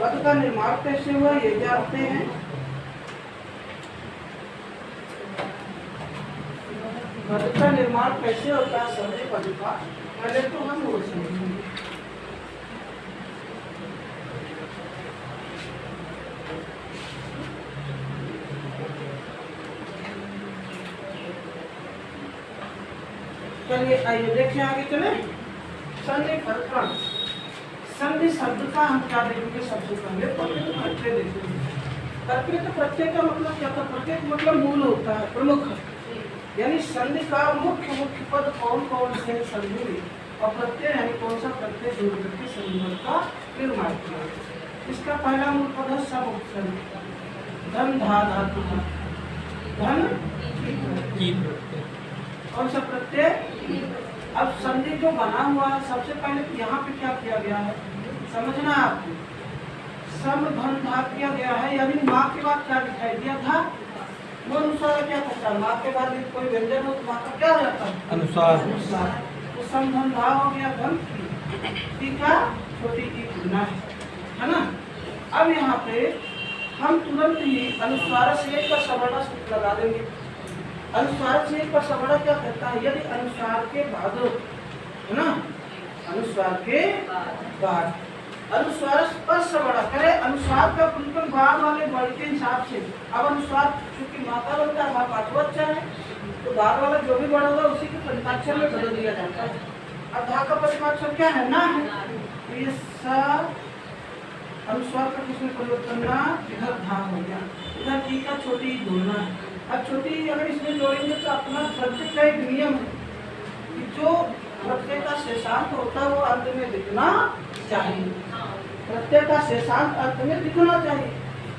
पद का निर्माण कैसे हुआ ये जानते हैं। पद का निर्माण कैसे होता है संधि पद का, पहले तो हम वो समझेंगे। चलिए आइए देखिए आगे चले। संधि प्रकरण, संधि शब्द का हम क्या देखेंगे, सबसे पहले प्रत्यय देखेंगे। प्रत्यय प्रत्यय का मतलब क्या था, प्रत्यय मतलब मूल होता है, प्रमुख, यानी संधि का मुख्य पद कौन कौन से संधि में, और प्रत्यय यानी कौन सा प्रत्यय जोड़ करके संधि पद का निर्माण किया। इसका पहला मूल पद है सब, धन धा धातु, धन कौन सा प्रत्यय। अब संधि जो बना हुआ है सबसे पहले यहाँ पे क्या किया गया है समझना आपको, सम धन धा किया गया है, यानी माँ के बाद क्या दिखाई दिया था, वो अनुसार क्या करता है, माँ के बाद कोई व्यंजन हो तो माँ का क्या हो जाता है अनुसार, तो सम धन धा हो गया, धन ठीक है, छोटी की गुना है ना। अब यहाँ पे हम तुरंत ही अनुस्वार से का सवर्णा लगा देंगे। अनुस्वार से पर सवर्णा क्या करता है, यदि अनुस्वार के बाद है ना, अनुस्वार के बाद अनुस्वार पर सवर्णा करे, अनुस्वार का बिल्कुल बाद वाले वर्ड के हिसाब से। अब अनुस्वार चूंकि माता बनता है, माँ पांचवा अक्षर है, तो बाद वाला जो भी वर्ड होगा उसी के पंचाक्षर में बदल दिया जाता है। अब धा का पंचमाक्षर क्या है ना है, तो ये स अनुस्वार का किसमें परिवर्तन ना, इधर धा हो गया, इधर टी का छोटी जोड़ना है। अब छोटी अगर इसमें जोड़ेंगे तो अपना प्रत्यय का एक नियम है कि जो प्रत्यय का शेषांत होता है वो अंत में दिखना चाहिए, प्रत्यय का शेषांत अंत में दिखना चाहिए।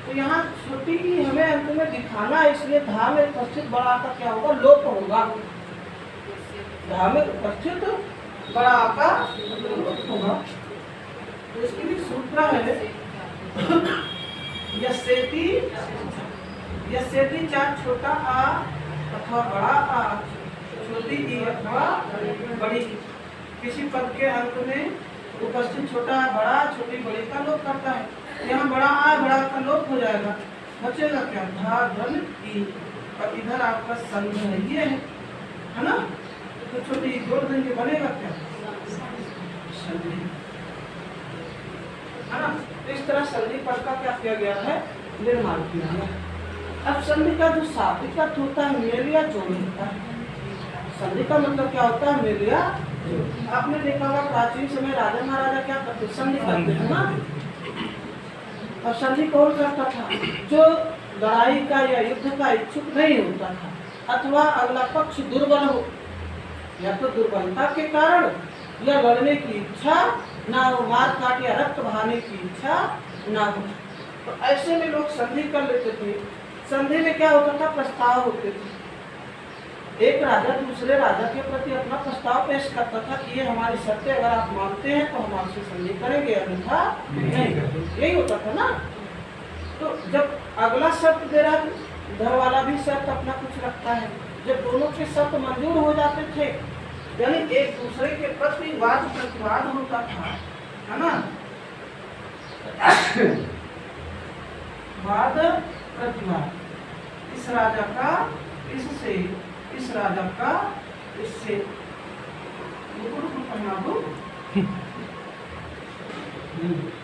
तो यहाँ छोटी की हमें अंत में दिखाना है, इसलिए धा में उपस्थित बड़ा का क्या होगा, लोप होगा। धा में उपस्थित बड़ा का लोप होगा। तो इसके लिए सूत्र है यसेति चाहे छोटा आ अथवा बड़ा आ, छोटी ई अथवा बड़ी, किसी पद के अंत में उपस्थित छोटा बड़ा छोटी बड़ी का लोप करता है। यहाँ बड़ा आ बड़ा का लोप हो जाएगा, बचेगा क्या, धा धन ई, और इधर आपका संध है, ये है ना, तो छोटी जोड़ देंगे बनेगा क्या, संधि है ना। तो इस तरह संधि पद का क्या किया गया है, निर्माण किया गया। अब संधि का जो शाब्दिक अर्थ होता है मेल या जोड़ होता है। संधि का मतलब क्या होता है, मेल या जोड़। आपने देखा होगा प्राचीन समय राजा महाराजा क्या करते, संधि करते हैं ना। और संधि कौन करता था, जो लड़ाई का या युद्ध का इच्छुक नहीं होता था, अथवा अगला पक्ष दुर्बल हो, या तो दुर्बलता के कारण या लड़ने की इच्छा ना हो, मार काट या रक्त बहाने की इच्छा ना हो, तो ऐसे में लोग संधि कर लेते थे। संधि में क्या होता था, प्रस्ताव होते थे। एक राजा दूसरे राजा के प्रति अपना प्रस्ताव पेश करता था कि ये हमारी शर्तें अगर आप मानते हैं तो हम आपसे संधि करेंगे, अन्यथा नहीं करेंगे, यही होता था ना। तो जब अगला शर्त दे रहा है, घर वाला भी शर्त अपना कुछ रखता है, जब दोनों के शर्त मंजूर हो जाते थे, यानी एक दूसरे के प्रति वाद प्रतिवाद होता था, है ना, वाद प्रतिवाद, इस राजा का इससे, इस राजा का इससे,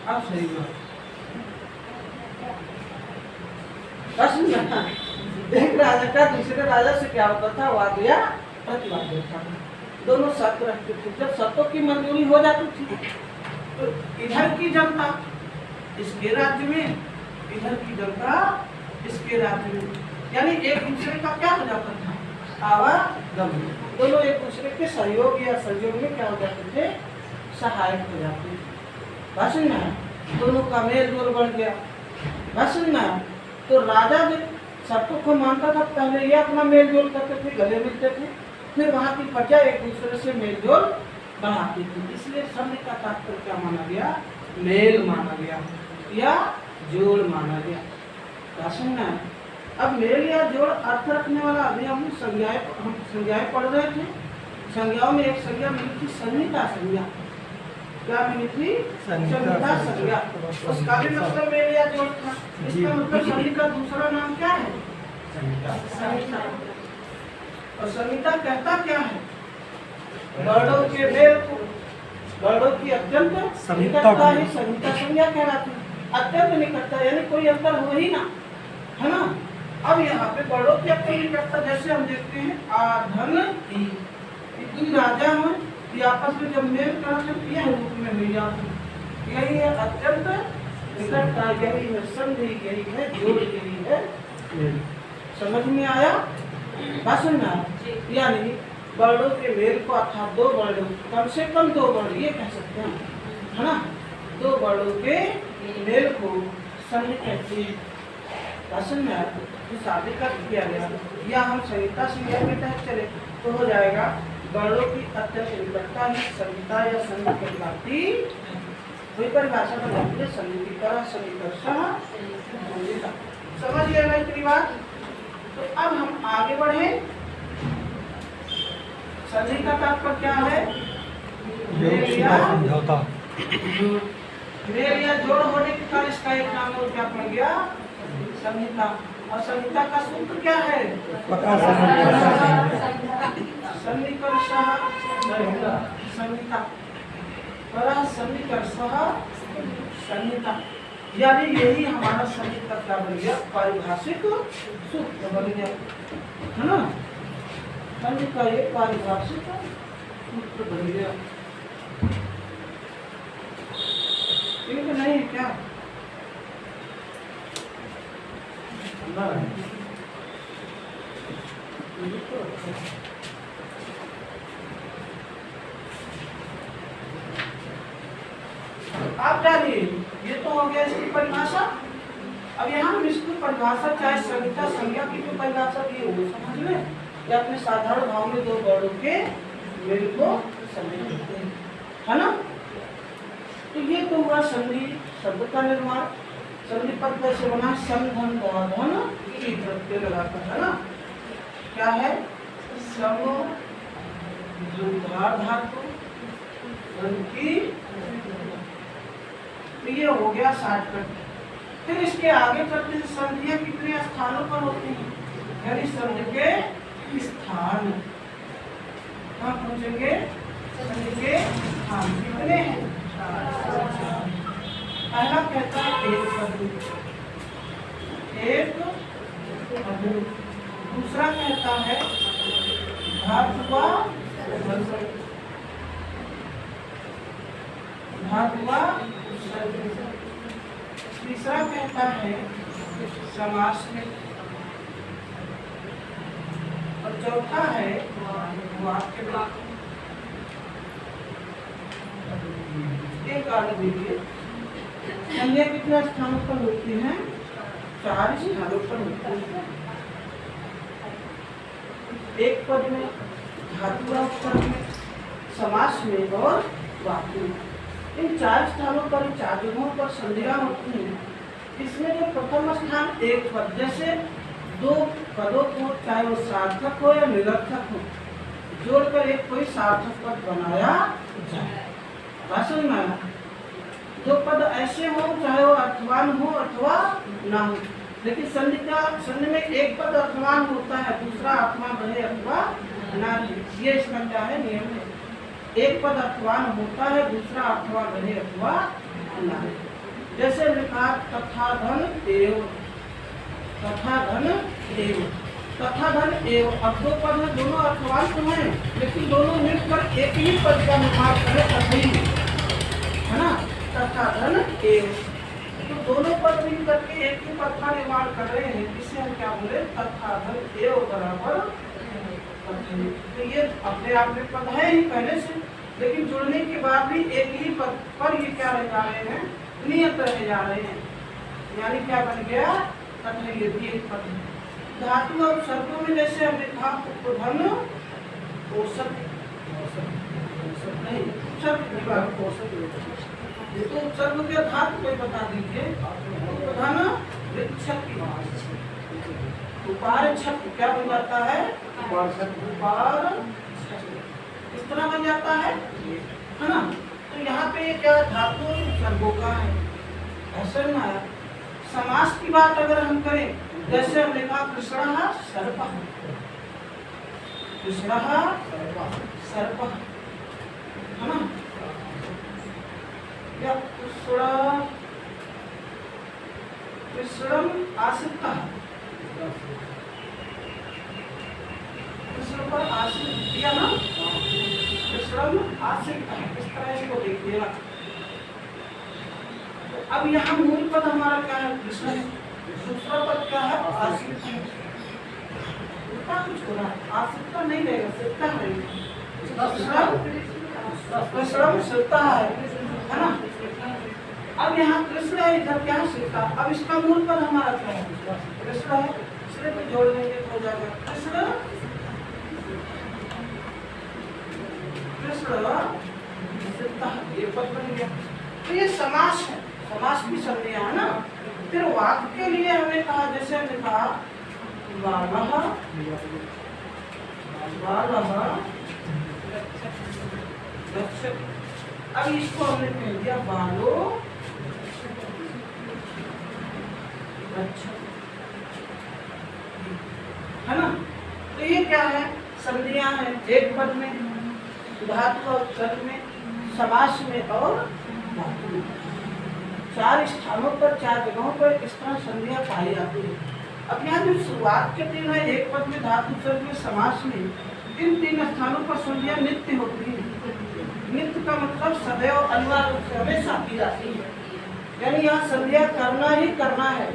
अब सही बात। एक राजा का दूसरे राजा से क्या होता था, वाद या प्रतिवाद होता था। दोनों शर्त रखते थे, जब शर्तों की मंजूरी हो जाती थी तो इधर की जनता इसके राज्य में, इधर की जनता इसके राज्य में, यानी एक दूसरे का क्या हो जाता था, आवागमन, दोनों एक दूसरे के सहयोग या सहयोग में क्या हो जाते थे, सहायक हो जाते थे। भाषण में दोनों का मेल जोल बढ़ गया। भाषण में तो राजा जब शर्तों को मानता था, पहले ये अपना मेल जोल करते थे, गले मिलते थे, फिर वहाँ की प्रजा एक दूसरे से मेल जोल बढ़ाती थी। इसलिए संधि का तात्पर्य क्या माना गया, मेल माना गया या जोड़ माना गया। भाषण में अब मेल या जोड़ अर्थ रखने वाला, अभी हम संज्ञाएं पढ़ रहे थे। संज्ञाओं में एक संज्ञा मिली थी संधि का संज्ञा, क्या मिली थी? संहिता संज्ञा। उसका भी मतलब मेल या जोड़ था। इसका मतलब संधि का दूसरा नाम क्या है? संहिता। और संहिता कहता क्या है? वर्णों के मेल को, वर्णों की अत्यंत निकटता ही संहिता संज्ञा कहलाती है। अत्यंत निकटता यानी कोई अंतर हो ही ना, है ना। अब यहाँ पे वर्णों की अत्यंत निकटता जैसे हम देखते हैं आधन ई राजा में ये आपस में जब मेल करते यह रूप में मिल जाते, यही है अत्यंत निकटता, यही है संधि, यही है जोड़, यही है। समझ में आया? बात सुनना। यानी वर्णों के मेल को अर्थात दो वर्णों, कम से कम दो वर्ण ये कह सकते हैं, है ना। दो वर्णों के मेल को संधि कहते हैं। बात सुनना। तो शादी का किया गया या हम संहिता संज्ञा के तहत चले तो हो जाएगा वर्णों की अत्यंत निकटता ही संहिता या संधि कहलाती। वही परिभाषा बनाती है संधि की तरह संधिकर्षः। समझ गए ना इतनी बात? तो अब हम आगे बढ़े। संधि का तात्पर्य क्या है? मेल या जोड़ होने के कारण इसका एक नाम और क्या पड़ गया? संहिता। और संहिता का सूत्र क्या है? संधिकर्षः संहिता परः संधिकर्षः संहिता। यानी यही हमारा संधि का क्या बन गया? पारिभाषिक सूत्र बन गया, है ना। संधि का एक पारिभाषिक सूत्र बन गया। ठीक नहीं क्या? आप जानिए ये तो हो गया इसकी परिभाषा। अब यहाँ हम इसकी परिभाषा चाहे संहिता संज्ञा की जो परिभाषा दी वो समझ लें या अपने साधारण भाव में दो वर्णों के मेल को समझ लेते हैं, है ना। तो ये तो हुआ संधि शब्द का निर्माण। संधि पद कैसे बना? सम धन धन की प्रत्यय लगाकर, है ना। क्या है? सम जुधार धातु धन की, तो ये हो गया शॉर्टकट। फिर इसके आगे चलते संधियां कितने स्थानों पर होती हैं? यानी संधि के स्थान कहाँ पहुंचेंगे? संधि के स्थान कितने हैं? पहला कहता है एक पद, एक पद। दूसरा कहता है धातुवा धातुवा। तीसरा कहता है समास में। और चौथा है वाक्य में। एक आगे देखिए संज्ञा कितने स्थानों पर होती है? 4 स्थानों पर होती है। एक पद में, धातुवाक्षर में, समास में और वाक्य में। इन 4 स्थानों पर, 4 जगहों पर संधियां होती हैं। इसमें जो प्रथम स्थान एक पद, जैसे दो पदों को चाहे वो सार्थक हो या निरर्थक हो जोड़कर एक कोई सार्थक पद बनाया जाए। भाषण में दो पद ऐसे हो चाहे वो अर्थवान हो अथवा ना हो, लेकिन संधि में एक पद अर्थवान होता है, दूसरा अर्थवान रहे अथवा ना रहे। ये इसका क्या है? नियम है। एक पद अर्थवान होता है, दूसरा अर्थवान रहे अथवा ना रहे। जैसे लिखा तथा धन एव, तथा धन एव, तथा धन एव। अब दो पद है, दोनों अर्थवान तो हैं, लेकिन दोनों मिलकर एक ही पद का निर्माण करें तथई, है ना। तथा धन एव, तो दोनों पद मिल करके एक ही पद का निर्माण कर रहे हैं, इसे हम क्या बोले? तथा धन एव बराबर तथई। तो ये अपने आप में पद है ही पहले से, लेकिन जुड़ने के बाद भी एक ही पद पर ये क्या रह जा रहे हैं? नियत रह जा रहे हैं। यानी क्या बन गया? तथा ये भी एक पद है। धातु और शब्दों में जैसे हमने कहा उपधन औसत नहीं, तो उपसर्ग के धातु कोई बता दीजिए। उपधन विक्षक उपार छक क्या बन जाता है? उपार इस तरह बन जाता है ना। तो यहाँ पे क्या धातु सर्गो का है, ऐसा ना। समास की बात अगर हम करें, जैसे हम लिखा कृष्णः सर्पः, कृष्णः सर्पः, है ना, या कृष्णम आश्रितः, कृष्ण पर आश्रित किया ना, कृष्णम आश्रितः, इस तरह इसको देखिएगा। अब यहाँ मूल पद हमारा क्या है, कृष्ण है, दूसरा पद क्या है, आश्रित है। कुछ हो रहा है, आश्रित नहीं रहेगा, सिरता रहेगा, कृष्ण सिरता है ना। अब यहाँ कृष्ण है, इधर क्या है, सिरता। अब इसका मूल पद हमारा क्या है, कृष्ण है, सिर पे जोड़ देंगे तो हो जाएगा कृष्ण, कृष्ण सिरता, ये पद बन गया। तो ये समास है, समास की संज्ञा है ना। फिर वाक्य के लिए हमने कहा, जैसे हमने कहा बालः, बालः रक्षक। अब इसको हमने कह दिया बालो रक्षक, है ना। तो ये क्या है, संज्ञा है, एक पद में, धातु और सर्ग में, समास में और धातु में, 4 स्थानों पर, 4 जगहों पर इस तरह संज्ञा पाई जाती है। अब यहाँ जो शुरुआत के 3 है, एक पद में, धातु सर्ग में, समास में, इन 3 स्थानों पर संज्ञा नित्य होती है। नित्य का मतलब सदैव, अनिवार्य रूप से हमेशा की जाती है, यानी यहाँ संज्ञा करना ही करना है।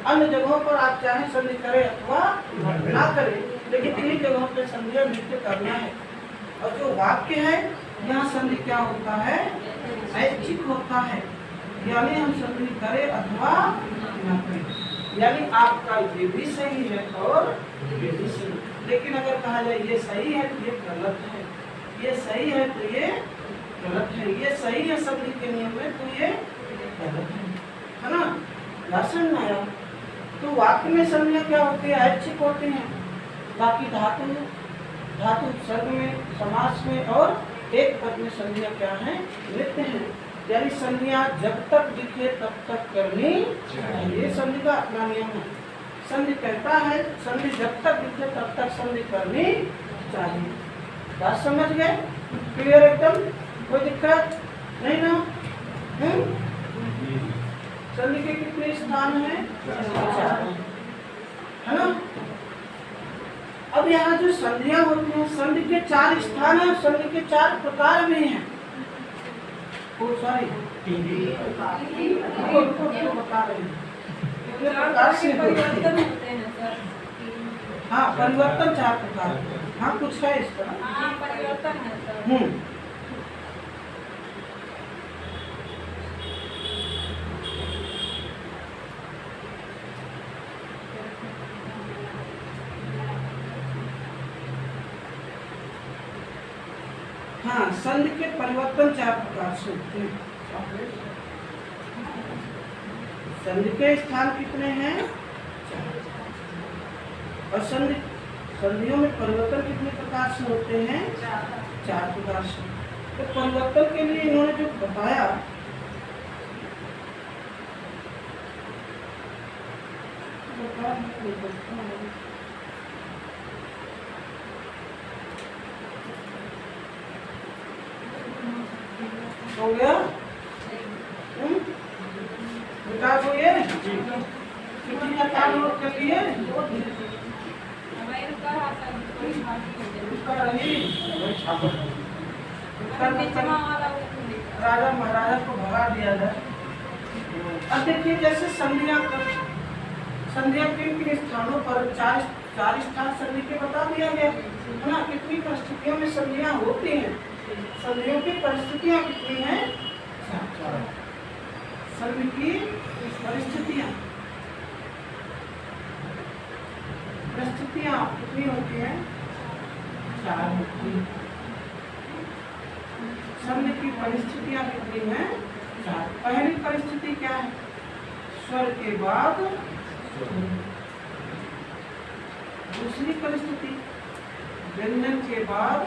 अन्य जगहों पर आप चाहे संधि करें अथवा ना करें, लेकिन इन्हीं जगहों पर संज्ञा नित्य करना है। और जो वाक्य है, यहाँ संधि क्या होता है, ऐच्छिक होता है, यानी हम संधि करें अथवा ना करें, यानी आपका ये भी सही है और ये भी सही। लेकिन अगर कहा जाए ये सही है तो ये गलत है, ये सही है तो ये गलत है, ये सही है संधि के नियम में तो ये गलत है ना। दर्शन आया। तो वाक्य में संज्ञा क्या होती है, ऐच्छिक होते हैं, बाकी धातु, धातु सर्ग में, समास में और एक पद में संज्ञा क्या है, नित्य है। यानी संज्ञा जब तक दिखे तब तक करनी चाहिए, संधि का अपना नियम है। संधि कहता है संधि जब तक दिखे तब तक संधि करनी चाहिए। बात समझ गए, क्लियर एकदम, कोई दिक्कत नहीं ना। संधि के कितने स्थान हैं, 4, है ना। अब यहाँ जो संधियां होती हैं, संधि के 4 स्थान है, संधि के 4 प्रकार भी हैं। बता रहे हैं, हाँ परिवर्तन 4 प्रकार, हाँ कुछ है इस तरह परिवर्तन है। हाँ, संधि के परिवर्तन 4 प्रकार से होते हैं। संधि के स्थान कितने हैं, 4। और संधियों में परिवर्तन कितने प्रकार से होते हैं, 4 प्रकार से। तो परिवर्तन के लिए इन्होंने जो बताया, हो गया विकास हो गया, कितनी का काम नोट कर लिए, राजा महाराजा को भगा दिया जाए। अब देखिए जैसे संधियां किन स्थानों पर, 4 स्थान संधि के बता दिया गया है ना। कितनी परिस्थितियों में संधियां होती हैं, संधियों की परिस्थितियां कितनी हैं, 4। संधि की परिस्थितियां कितनी होती हैं, 4 होती हैं। संधि की परिस्थितियां कितनी हैं, 4। पहली परिस्थिति क्या है, स्वर के बाद। दूसरी परिस्थिति व्यंजन के बाद।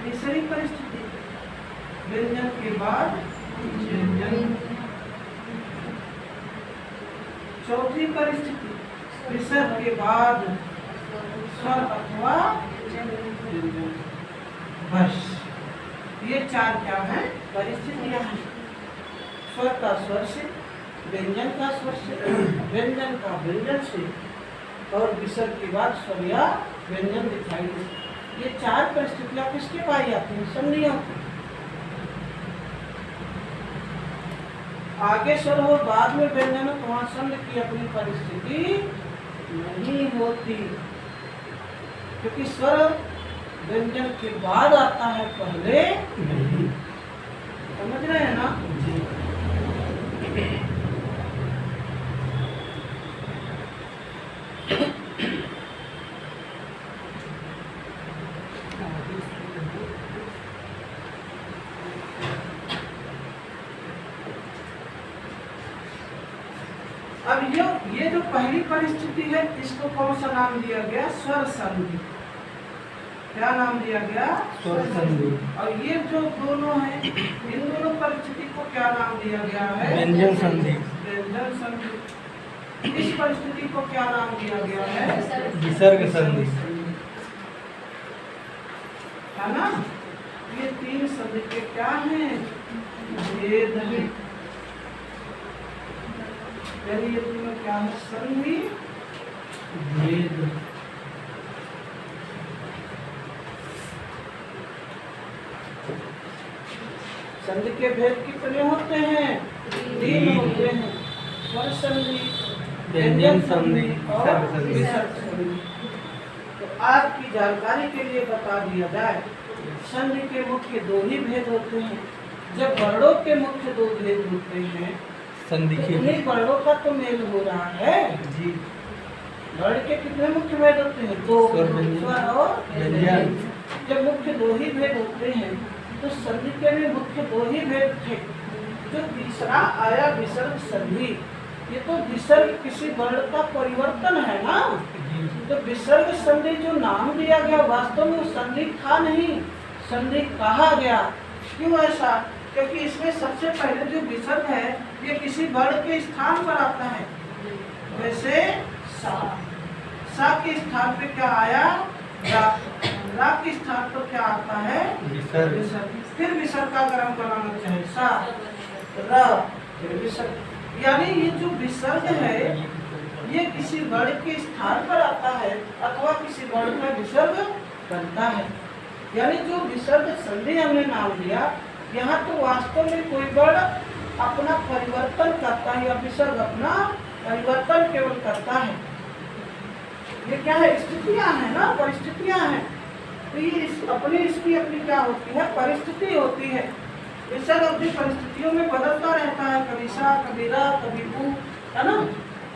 तीसरी परिस्थिति व्यंजन के बाद व्यंजन। चौथी परिस्थिति विसर्ग के बाद स्वर अथवा व्यंजन। बस ये चार क्या है परिस्थितियां हैं। स्वर का स्वर से, व्यंजन का स्वर से, व्यंजन का व्यंजन से और विसर्ग के बाद स्वर या व्यंजन दिखाई दे। ये चार परिस्थितियां किसके पाई जाती हैं? संधियों की। आगे स्वर हो बाद में व्यंजन हो तो वहां संधि की अपनी परिस्थिति नहीं होती, क्योंकि स्वर व्यंजन के बाद आता है, पहले नहीं। समझ रहे हैं ना? अब ये जो पहली परिस्थिति है इसको कौन सा नाम दिया गया? स्वर संधि। क्या नाम दिया गया? स्वर संधि। और ये जो दोनों हैं इन दोनों परिस्थिति को क्या नाम दिया गया है? व्यंजन संधि। व्यंजन संधि। इस परिस्थिति को क्या नाम दिया गया है? विसर्ग संधि। है ना? ये तीन संधि के क्या हैं? भेद हैं। ये तीनों क्या है? संधि भेद। संधि के भेद कितने होते हैं? तीन होते हैं। स्वर संधि, व्यंजन संधि और विसर्ग संधि। तो आज की जानकारी के लिए बता दिया जाए, संधि के मुख्य दो ही भेद होते हैं। जब वर्णों के मुख्य दो भेद होते हैं, संधि के उन्हीं वर्णों का तो मेल हो रहा है जी। वर्ण के कितने मुख्य भेद होते हैं? दो, स्वर और व्यंजन। जब मुख्य दो ही भेद होते हैं तो संधि के भी मुख्य दो ही भेद थे। जो तीसरा आया विसर्ग संधि, ये तो विसर्ग किसी वर्ण का परिवर्तन है ना। तो विसर्ग संधि जो नाम दिया गया वास्तव में संधि था नहीं, संधि कहा गया। क्यों ऐसा? क्योंकि इसमें सबसे पहले जो विसर्ग है ये किसी वर्ण के स्थान पर आता है। वैसे सा के स्थान पे क्या आया? रा के स्थान पर क्या आता है? विसर्ग। फिर विसर्ग का अगर हम बनाना चाहे सा र फिर विसर्ग। यानी ये जो विसर्ग है ये किसी वर्ण के स्थान पर आता है अथवा किसी वर्ण का विसर्ग बनता है। यानी जो विसर्ग संधि हमने नाम दिया, यहाँ तो वास्तव में कोई वर्ण अपना परिवर्तन करता है या विसर्ग अपना परिवर्तन केवल करता है। ये क्या है? स्थितियां हैं ना, परिस्थितियां हैं। तो ये इसकी अपनी क्या होती है? परिस्थिति होती है। विसर्ग अपनी परिस्थितियों में बदलता रहता है, कभी सा, कभी रा, कभी बू, है ना?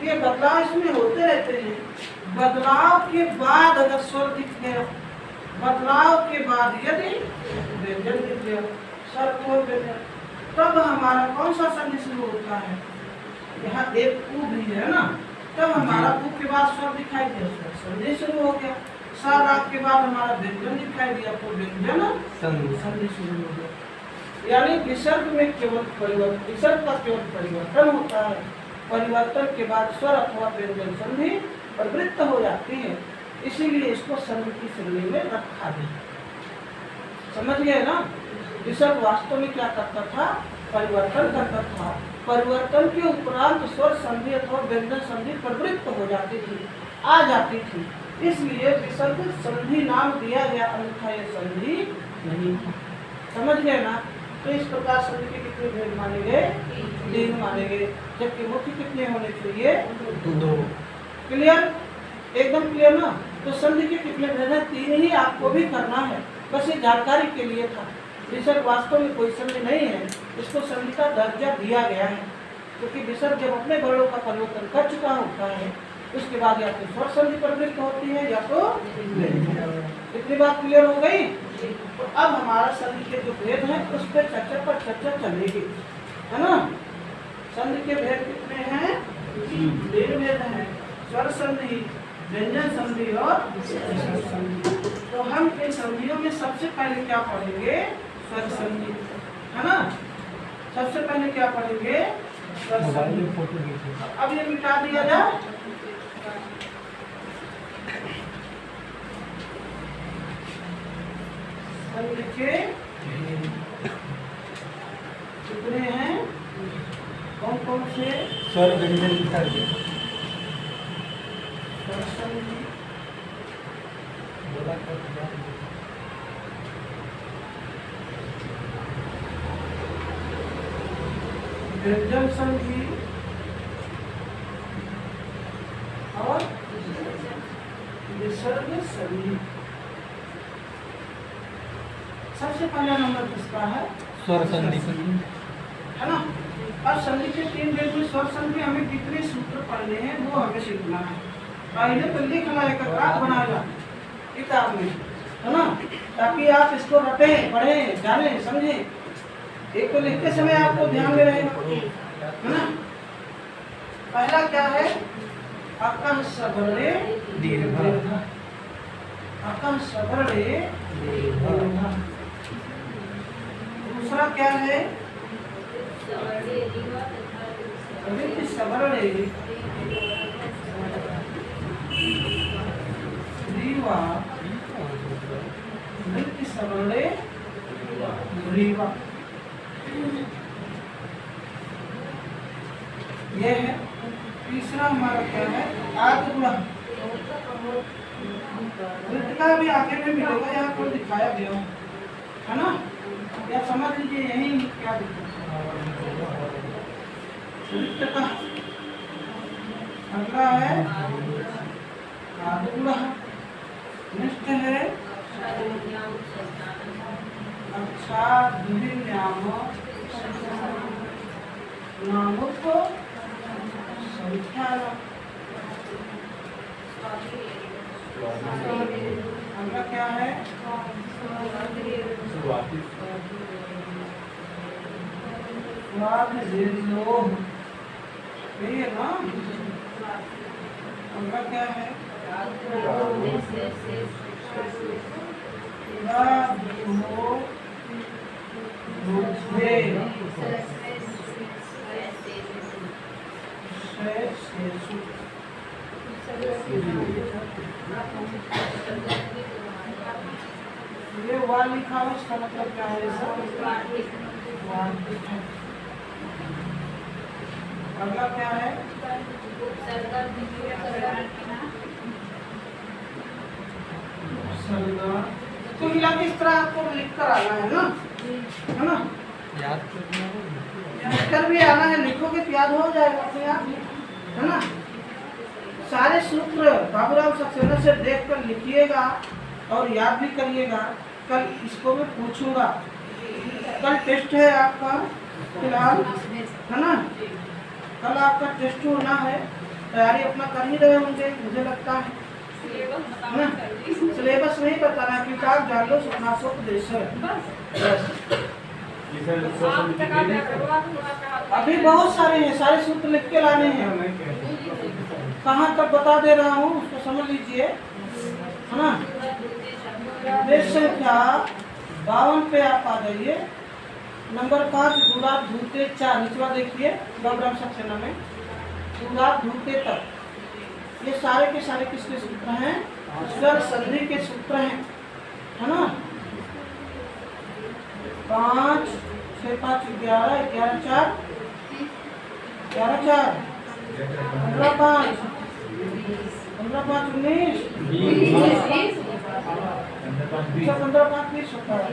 ये बदलाव इसमें होते रहते हैं। बदलाव के बाद अगर स्वर दिख गया, बदलाव के बाद यदि व्यंजन दिख गया, स्वर को व्यंजन, तब हमारा कौन सा संधि शुरू होता है? यहाँ एक ऊ भी है ना, तब हमारा ऊ के बाद स्वर दिखाई दिया, संधि शुरू हो गया। सा राग के बाद हमारा व्यंजन दिखाई दिया तो व्यंजन संधि शुरू हो गया। यानी विसर्ग में केवल परिवर्तन, विसर्ग का केवल परिवर्तन होता है। परिवर्तन के बाद स्वर अथवा व्यंजन संधि प्रवृत्त हो जाती है, इसीलिए इसको संधि की श्रेणी में रखा गया। समझ गए ना? विसर्ग वास्तव में क्या करता था? परिवर्तन करता था। परिवर्तन के उपरांत स्वर संधि अथवा व्यंजन संधि प्रवृत्त हो जाती थी, आ जाती थी, इसलिए विसर्ग संधि नाम दिया गया, अन्यथा ये संधि नहीं था। समझ गए ना? तो इस प्रकार संधि के कितने भेद माने गए? तीन माने गए, जबकि मुख्य कितने होने चाहिए? दो। क्लियर? एकदम क्लियर ना? तो संधि के कितने भेद हैं? तीन ही आपको भी करना है, बस ये जानकारी के लिए था। विसर्ग वास्तव में कोई संधि नहीं है, इसको संधि का दर्जा दिया गया है, क्योंकि विसर्ग जब अपने वर्णों का परिवर्तन कर चुका होता है उसके बाद या तो स्वर संधि प्रवृत्त होती है या तो इतनी बात क्लियर हो गई। तो अब हमारा संधि के जो भेद हैं उस पर चर्चा चलेगी, है ना? संधि के भेद कितने हैं? तीन भेद हैं, स्वर संधि, व्यंजन संधि और विसर्ग संधि। तो हम इन संधियों में सबसे पहले क्या पढ़ेंगे? स्वर संधि, है ना। सबसे पहले क्या पढ़ेंगे? स्वर संधि। अब ये मिटा दिया जाए। लिखे कितने हैं? कौन कौन से स्वर व्यंजन की तरह व्यंजन संधि और विसर्ग संधि। सबसे पहला नंबर किसका है? स्वर संधि, है ना। अब संधि के 3 भेद में स्वर संधि हमें कितने सूत्र पढ़ने हैं वो हमें सीखना है। पहले तो लिखना है, कतरात बनाना किताब में, है ना, ताकि आप इसको रटें, पढ़ें, जानें, समझें। एक तो लिखते समय आपको ध्यान में रहेगा, है ना। पहला क्या है? अकह सबरे दीर्घ। अकह सबरे दीर्घ। दूसरा क्या है? ऋत सबरे रीवा। ऋत सबरे रीवा, ये है। तीसरा हमारा क्या है? आदगुणा। ऋत का भी आगे में मिलेगा, यहाँ पर दिखाया गया है ना। या समझ लीजिए यही क्या दिखा। अगला है आदगुणा। नेक्स्ट है अच्छा नामुक संख्या। अगला क्या है? यही है ना। अगला क्या है? ये वाल लिखा है, इसका मतलब क्या है? अगला क्या है? तो मिला के इस तरह आपको लिख कर आना है ना, है ना। याद कर भी आना है, लिखोगे तो याद हो जाएगा अपने आप, है ना। सारे सूत्र बाबूराम सक्सेना से देख कर लिखिएगा और याद भी करिएगा। कल इसको मैं पूछूंगा। कल टेस्ट है आपका फिलहाल, है ना। कल आपका टेस्ट होना है, तैयारी अपना कर ही रहे होंगे मुझे लगता है ना। सिलेबस नहीं बताना, किताब जान लो, सुखनाशोपदेश है। अभी बहुत सारे हैं, सारे सूत्र लिख के लाने हैं। कहाँ तक बता दे रहा हूँ उसको समझ लीजिए, है ना। पेज संख्या 52 पे आप आ जाइए। नंबर 5 गुलाब धूते 4, निचवा देखिए बाबूराम सक्सेना में गुलाब धूते तक। ये सारे के सारे किसके सूत्र हैं? स्वर संधि के सूत्र हैं, है ना। 5 6 5 11 11 4 11 4 15 5 15 5 19 15 5 20 होता है।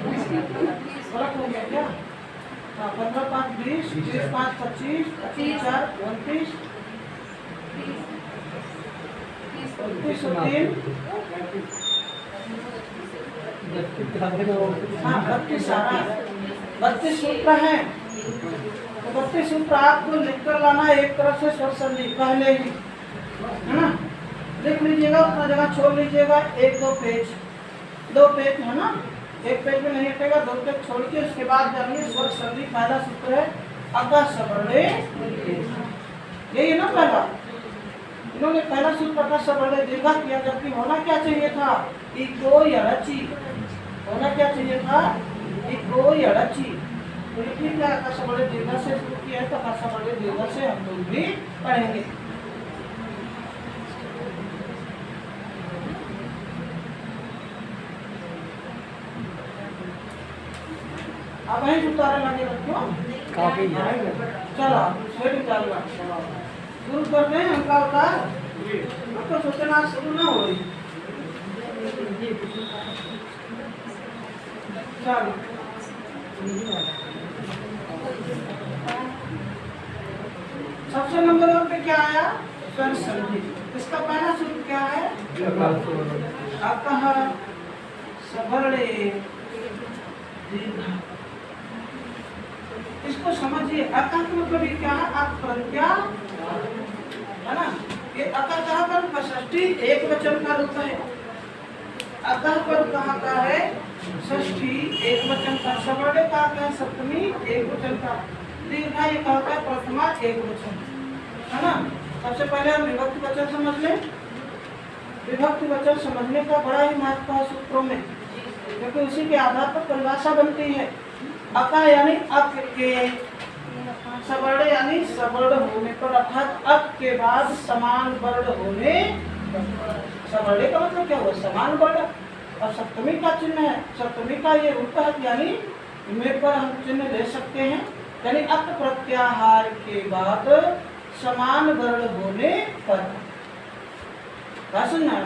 गलत हो गया क्या? 15 5 20 20 5 25 25 4 29 32 32 सूत्र हैं। तो 32 सूत्र आपको लिख कर लाना है एक तरफ से स्वर संधि पहले ही, है ना। लिख लीजिएगा, उतना जगह छोड़ लीजिएगा। 1-2 पेज, 2 पेज, है ना। एक पेज में नहीं हटेगा, 2 पेज छोड़ के उसके बाद जानिए स्वर संधि। पहला सूत्र है अकह सबरे, यही है ना पहला। इन्होंने पहला सूत्र अकह सबरे दीर्घ किया, जबकि होना क्या चाहिए था? इको यड़ची होना क्या चाहिए था? इको यड़ची। तो ये ठीक है, आकाश बड़े दीर्घ से शुरू किया है तो आकाश बड़े दीर्घ से हम लोग भी पढ़ेंगे। अब वही उतारे लगे रखो काफी है। चलो स्वेट उतारना शुरू कर दें। हमका उतार आपको सोचना शुरू ना हो। चलो सबसे नंबर 1 पे क्या आया? स्वर संधि। इसका पहला सूत्र क्या है? अकह सवर्णे दीर्घ। इसको समझिए, अकह का मतलब ये क्या है? आप प्रज्ञा है ना, ये अकह कहाँ पर? षष्ठी एक वचन का रूप है। अकह पर कहाँ का है? षष्ठी एक वचन का। सवर्णे कहाँ का है? सप्तमी एक वचन का। दीर्घा ये कहाँ का? प्रथमा एक वचन, है ना। सबसे पहले हम विभक्ति वचन समझ लें। विभक्ति वचन समझने का बड़ा ही महत्व है सूत्रों में, क्योंकि उसी के आधार पर परिभाषा बनती है। अका यानी अक के, सवर्ण यानी सवर्ण होने पर, अर्थात अक के बाद समान वर्ण होने। सवर्ण का मतलब क्या हुआ? समान वर्ण। और सप्तमी का चिन्ह है, सप्तमी का ये रूप है, यानी में पर हम चिन्ह ले सकते हैं। यानी अक प्रत्याहार के बाद समान वर्ण होने पर, सुनना,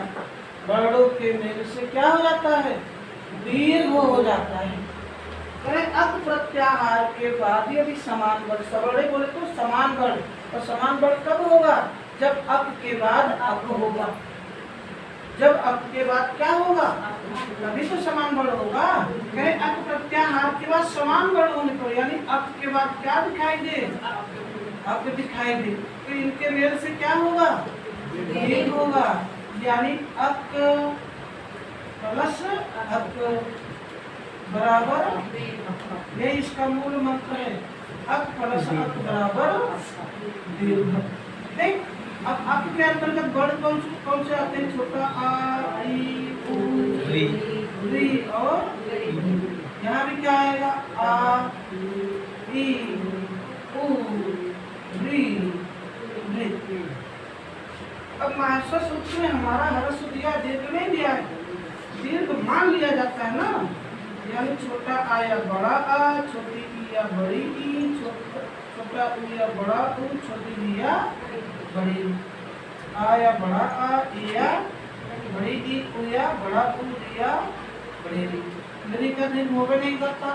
वर्णों के मेल से क्या हो जाता है? दीर्घ हो जाता है। अक प्रत्याहार के बाद यदि समान वर्ण, सवर्ण बोले तो समान वर्ण, और समान वर्ण कब होगा? जब अक के बाद अक होगा। जब अक के बाद क्या होगा? तभी तो समान वर्ण होगा। कहे अक प्रत्याहार के बाद समान वर्ण होने पर, यानी अक के बाद क्या दिखाई दे? अक दिखाई दे, तो इनके मेल से क्या होगा? दीर्घ होगा। यानी अक प्लस अक बराबर, ये इसका मूल मंत्र है। अक प्लस अक बराबर दीर्घ। देख, अब अक के अंतर्गत वर्ण कौन से आते हैं? छोटा आ, ई, उ, री, और यहाँ भी क्या आएगा? आ, ई, उ, री। अब महाश्वर सूत्र में हमारा हर्ष दिया, दीर्घ नहीं दिया है, दीर्घ मान लिया जाता है ना। यानी छोटा आ या बड़ा आ, छोटी ई या बड़ी ई, छोटा उ या बड़ा उ, छोटी ई या बड़ी आ या बड़ा आ, ई या बड़ी ई, उ या बड़ा उ, री या बड़ी री। री का दीर्घ होगा नहीं करता।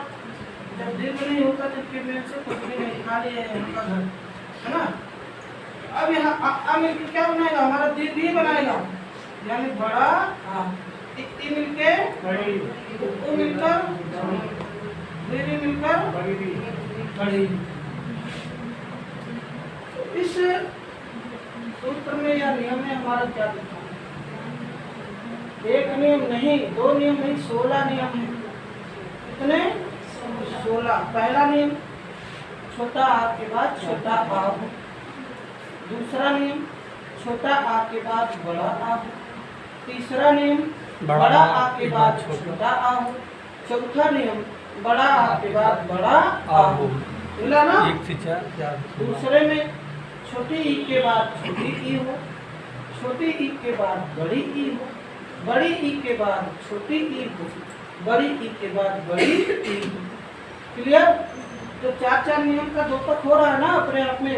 जब दीर्घ नहीं होता तो इसके मेल से कुछ भी नहीं, खाली है उनका घर, है ना। अब यहाँ मिलकर क्या बनाएगा? हमारा दीर्घ ही बनाएगा। यानी बड़ा आ, ई मिलके बड़ी, उ मिलकर री मिलकर बड़ी। इस सूत्र में या नियम में हमारा क्या लिखा? एक नियम नहीं, दो नियम नहीं, 16 नियम है। कितने? 16। पहला नियम, छोटा आ के बाद छोटा आ हो। दूसरा नियम, छोटा आ के बाद बड़ा आ हो। तीसरा नियम, बड़ा आ के बाद छोटा आ हो। चौथा नियम, बड़ा आ के बाद बड़ा आ हो। मिला ना? 1 से 4। दूसरे में छोटी ई के बाद छोटी ई हो, छोटी ई के बाद बड़ी ई हो, बड़ी ई के बाद छोटी ई हो, बड़ी ई के बाद बड़ी ई हो। क्लियर? तो 4 नियम का 2 तक हो रहा है ना अपने आप में।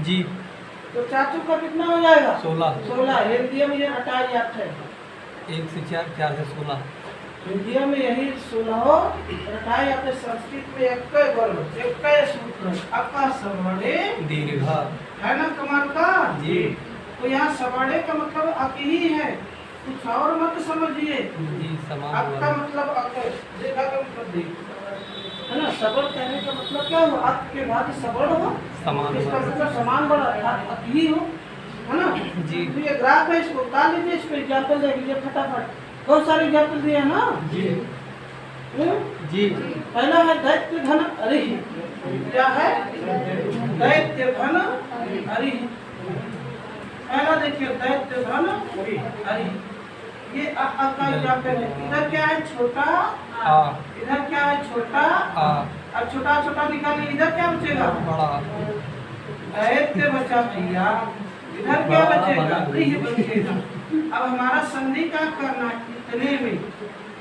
जी। तो 4 का कितना हो जाएगा? 16। हिंदी में ये हटा जाता है। 1 से 4, 4 से 16। हिंदी में यही 16 हटाए जाते हैं। संस्कृत में एक वर्ण, एक सूत्र, अका सवर्णे दीर्घ, है ना कमाल का। जी। तो यहाँ सवर्णे का मतलब अक ही है, कुछ और मत समझिए। जी, समान अक का वर्ण। मतलब अक, दीर्घा का मतलब दीर्घ, है ना। सबड़ कहने का मतलब क्या हुआ? अक के बाद सबड़ हो, समान इसका वर्ण। मतलब समान बड़ा अक ही हो, है ना। जी। तो ये ग्राफ है, इसको उतार लीजिए, इस पर एग्जाम्पल देख लीजिए फटाफट। बहुत सारे एग्जाम्पल दिए हैं ना। जी। जी। पहला है दैत्य घन अरिह। क्या है? दैत्य घन अरिह। पहला देखिए, दैत्य घन अरिह। ये अ का एग्जाम्पल है। इधर क्या है? छोटा आ। इधर क्या है? छोटा आ। अब छोटा छोटा निकालिए, इधर क्या बचेगा? बड़ा। दैत्य बचा भैया, इधर क्या बचेगा? रिह बचेगा। अब हमारा संधि का करना है इतने में,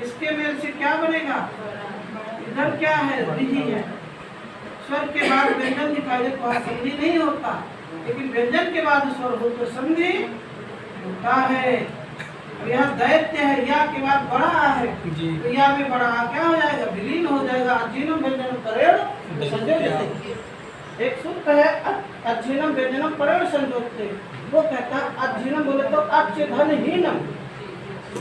इसके मेल से क्या बनेगा? इधर क्या है? रिह है। स्वर के बाद व्यंजन दिखाई दे तो संधि नहीं होता, लेकिन व्यंजन के बाद स्वर हो तो संधि होता है। अब यहाँ दैत्य है, या के बाद बड़ा है जी। तो या में बड़ा आ क्या हो जाएगा? विलीन हो जाएगा। अजीनम व्यंजनम परेण संयोजते। एक सूत्र है अजीनम व्यंजनम परेण संयोजते, वो कहता है अजीनम बोले तो अच्छ धनहीनम,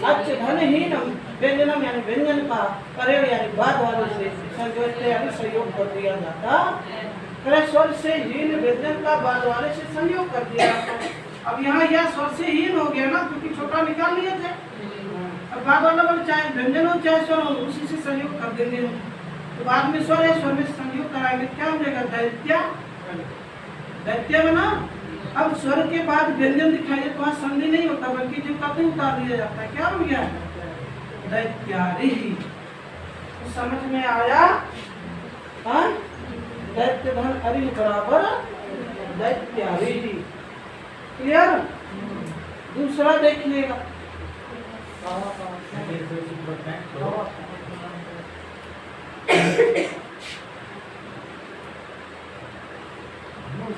अच्छ धनहीनम व्यंजनम यानी व्यंजन का परेण यानी बाद वाले से संयोजते यानी संयोग कर दिया जाता। स्वर से हीन व्यंजन का बाद वाले से संयोग कर दिया जाता है। अब यहाँ यह स्वर से हीन हो गया ना, क्योंकि छोटा निकाल लिए थे। अब बाद वाला बोले चाहे व्यंजन हो चाहे स्वर हो, उसी से संयोग कर देंगे। तो बाद में स्वर है, स्वर में संयोग कराएंगे, क्या हो जाएगा? दैत्य। दैत्य बना। अब स्वर के बाद व्यंजन दिखाई दे तो वहाँ संधि नहीं होता, बल्कि जो कति उतार दिया जाता है। क्या हो गया? दैत्यारी। तो समझ में आया? हाँ, दैत्य धन अरि बराबर दैत्यारी। क्लियर? दूसरा देखिएगा।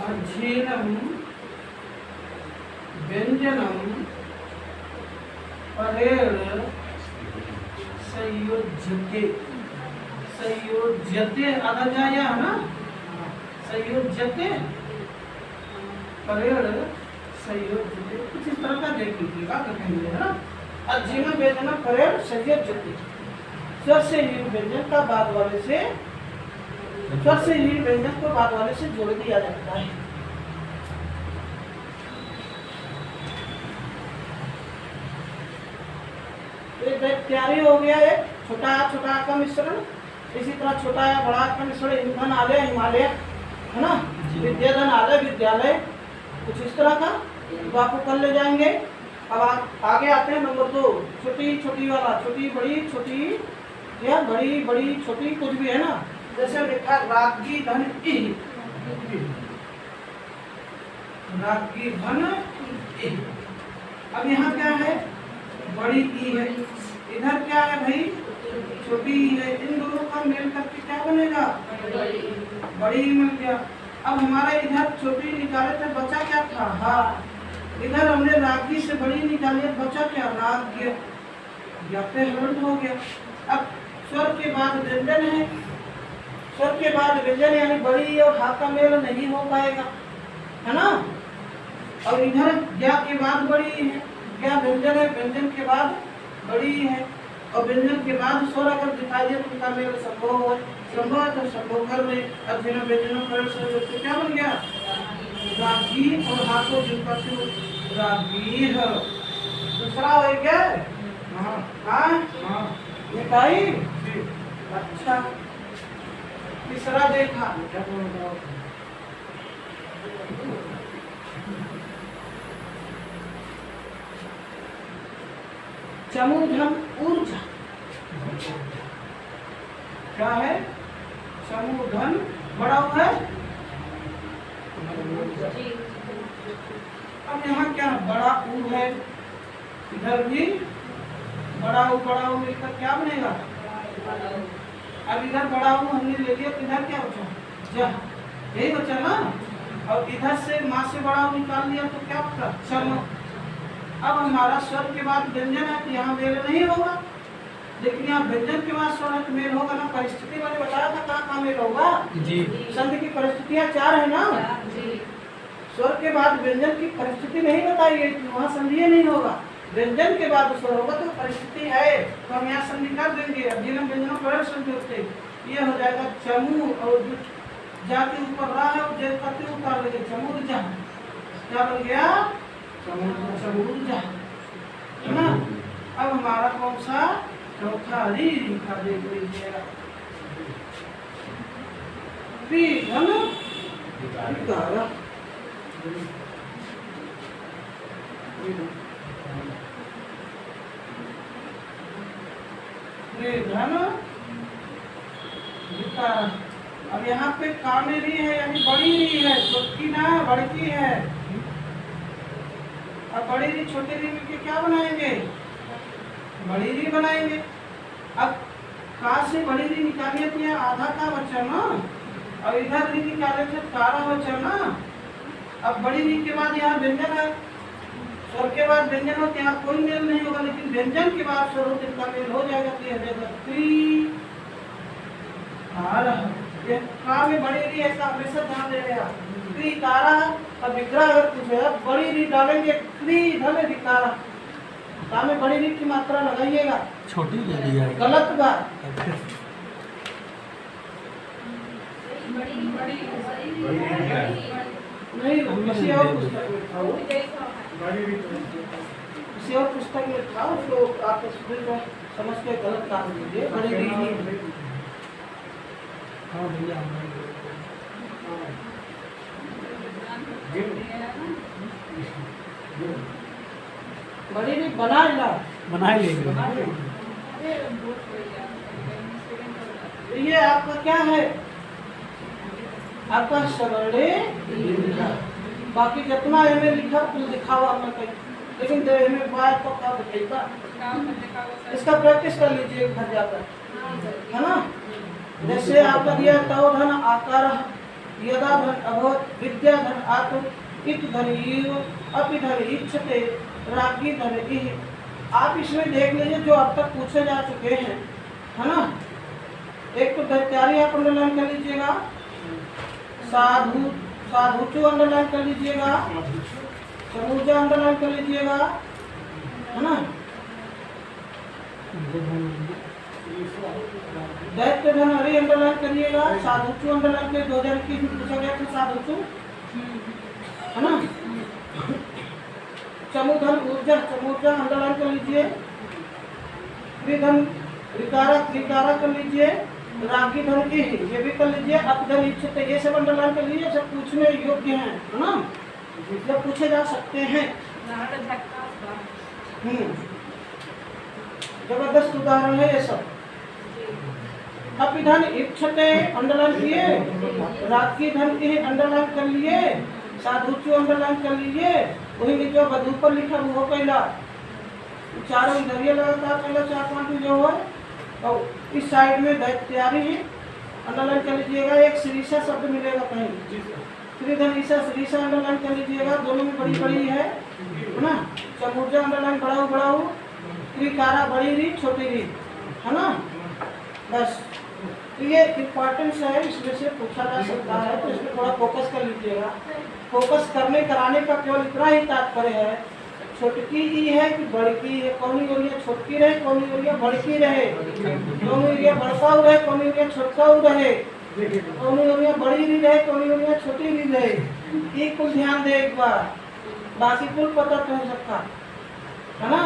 अध्ययनम व्यंजनम परेण संयोज्यते। संयोज्यते आधा जाया है ना? संयोज्यते परेण संयोज्यते, कुछ इस तरह का देख लीजिएगा तो कहेंगे है ना। अध्ययनम व्यंजनम परेण संयोज्यते, स्वर से हीन व्यंजन का बाद वाले से, स्वर से हीन व्यंजन को बाद वाले से जोड़ दिया जाता है। तैयारी हो गया है छोटा का मिश्रण। इसी तरह छोटा या बड़ा का मिश्रण ईंधन आलय हिमालय है ना, विद्याधन आलय विद्यालय, कुछ इस तरह का तो आपको कर ले जाएंगे। अब आगे आते हैं नंबर 2, छोटी छोटी वाला, छोटी बड़ी छोटी या बड़ी बड़ी छोटी कुछ भी है ना। जैसे लिखा रागी धन ई, रागी धन ई। अब यहाँ क्या है? बड़ी ई है, इधर क्या है भाई? छोटी ई है। इन दोनों का मेल करके क्या बनेगा? बड़ी ई मिल गया। अब हमारा इधर छोटी निकाले थे, बचा क्या था? हाँ, इधर हमने रागी से बड़ी निकाली, बचा क्या? राग्य, या पे हल्ट हो गया। अब स्वर के बाद व्यंजन है, स्वर के बाद व्यंजन यानी बड़ी और हा का मेल नहीं हो पाएगा, है ना। और इधर ज्ञा के बाद बड़ी है, ज्ञा व्यंजन है, व्यंजन के बाद बड़ी है, और व्यंजन के बाद स्वर अगर दिखाई दे तो उनका मेल संभव है। संभव है तो संभव कर ले। अध्ययन व्यंजन पर से क्या बन गया? रागी और हा को जिनका रागी है। दूसरा हो गया। हाँ हाँ हाँ, निकाई। अच्छा, तीसरा देखा चमूधम ऊर्जा। क्या है? चमूधन बड़ा हुआ है। अब यहाँ क्या? बड़ा ऊ है, इधर भी बड़ा ऊ मिलकर क्या बनेगा? अब इधर बड़ा ऊ हमने ले लिया, इधर क्या बचा? जा, यही बचा ना। और इधर से माँ से बड़ा ऊ निकाल लिया तो क्या बचा? चम। अब हमारा स्वर के बाद व्यंजन है तो यहाँ मेल नहीं होगा, लेकिन यहाँ व्यंजन के बाद स्वर तो मेल होगा ना। परिस्थिति मैंने बताया था कहाँ मेल होगा जी। संधि की परिस्थितियाँ 4 है ना। स्वर के बाद व्यंजन की परिस्थिति नहीं बताई गई, वहाँ संधि नहीं होगा। व्यंजन के बाद स्वर होगा तो परिस्थिति है, तो हम यहाँ संधि कर देंगे। अब जिन व्यंजनों पर संधि होते ये हो जाएगा चमू, और जाके ऊपर रहा है और जय पति उतार लेंगे चमूर्जा। क्या बन गया? चमूर्जा, है ना। अब हमारा कौन सा? चौथा री लिखा देख लीजिएगा। त्रिधन विकार। अब यहाँ पे कामे री है यानी बड़ी री है, छोटी ना बड़की है। अब बड़ी री छोटी री मिलके क्या बनाएंगे? बड़ी री बनाएंगे। अब का से बड़ी री निकालिए तो यह आधा का बचा ना, और इधर री निकाले थे कारा बचा ना। अब बड़ी री के बाद यहाँ व्यंजन है, स्वर के बाद व्यंजन हो, यहाँ कोई मेल नहीं होगा, लेकिन व्यंजन के बाद स्वर होते का मेल हो जाएगा। तो यह जाएगा त्रि ये का में बड़ी री ऐसा हमेशा ध्यान दे रहे हैं। त्रिकारा और विग्रह अगर पूछे बड़ी री डालेंगे त्रिधन विकारा, का में बड़ी री की मात्रा लगाइएगा, छोटी ले लिया है। गलत बात नहीं। किसी और पुस्तक में था वो, किसी और पुस्तक में था, उसको आप स्कूल में समझ के गलत काम कीजिए। बड़ी री नहीं, हाँ भैया बड़ी री बना लेंगे। ये आपका क्या है? आपका सवर्णे। बाकी जितना एमे लिखा कुछ दिखावा मैं कहीं, लेकिन जो एमे बात तो क्या दिखेगा, इसका प्रैक्टिस कर लीजिए घर जाकर, है ना। जैसे आपका दिया तव धन आकार यदा धन अभवत विद्या धन आत्म इत धन ईव अपि धन इच्छते रागी धन इह। आप इसमें देख लीजिए जो अब तक पूछे जा चुके हैं, है ना। एक तो दैत्यारी आप अंडरलाइन कर लीजिएगा, साधु साधुचु अंडरलाइन कर लीजिएगा, समूजा अंडरलाइन कर लीजिएगा, है ना। दैत्य धन हरि अंडरलाइन करिएगा, साधुचु अंडरलाइन कर। 2021 में पूछा गया था साधुचु, है ना। चमुधन ऊर्जा चमुर्जा अंडरलाइन कर लीजिए, त्रिधन त्रिकारा कर लीजिए, रागी धन की ये भी कर लीजिए, अपधन इच्छित ये सब अंडरलाइन कर लीजिए। सब पूछने योग्य हैं, है ना, जब पूछे जा सकते हैं। जबरदस्त उदाहरण है ये सब। अपि धन इच्छते अंडरलाइन किए, रागी धन की अंडरलाइन कर लिए, साधुचु अंडरलाइन कर लीजिए। वही में जो बधू पर लिखा वो पहला चारों इधर लगातार पहला 4-5 जो है, और इस साइड में दैत्यारी अंडरलाइन कर लीजिएगा। एक श्रीषा शब्द मिलेगा कहीं, त्रिधन ईसा श्रीषा अंडरलाइन कर लीजिएगा, दोनों में बड़ी बड़ी है ना। चमुर्जा अंडरलाइन बढ़ाऊ, त्रिकारा बड़ी री छोटी री, है ना। बस ये इम्पोर्टेंस है, इसमें से पूछा जा सकता है, तो इसमें थोड़ा फोकस कर लीजिएगा। फोकस करने कराने का केवल इतना ही तात्पर्य है, छोटकी ई है कि बड़की है, कौन एरिया छोटकी रहे, कौन एरिया बड़की रहे, कौन एरिया बड़का रहे, कौन एरिया छोटका रहे, कौन एरिया बड़ी री रहे, कौन एरिया छोटी री रहे। ये कुल ध्यान दे एक बार, बाकी कुल पता तो हो सकता है ना।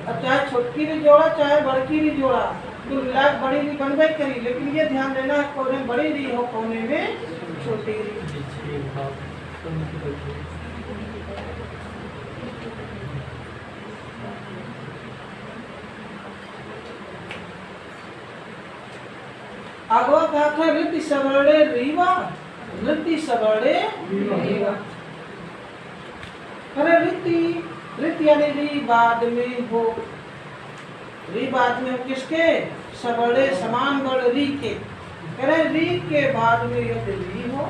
अब चाहे छोटकी री जोड़ा चाहे बड़की री जोड़ा, तो मिला बड़ी री बनबे करी, लेकिन ये ध्यान देना है कोने बड़ी री हो, कोने में छोटी री। आगवा कहा था ऋति सवर्णे रीवा, ऋति सवर्णे रीवा। अरे ऋति यानी री बाद में हो, री बाद में हो किसके? सवर्णे समान वर्ण री के। अरे री के बाद में यदि री हो,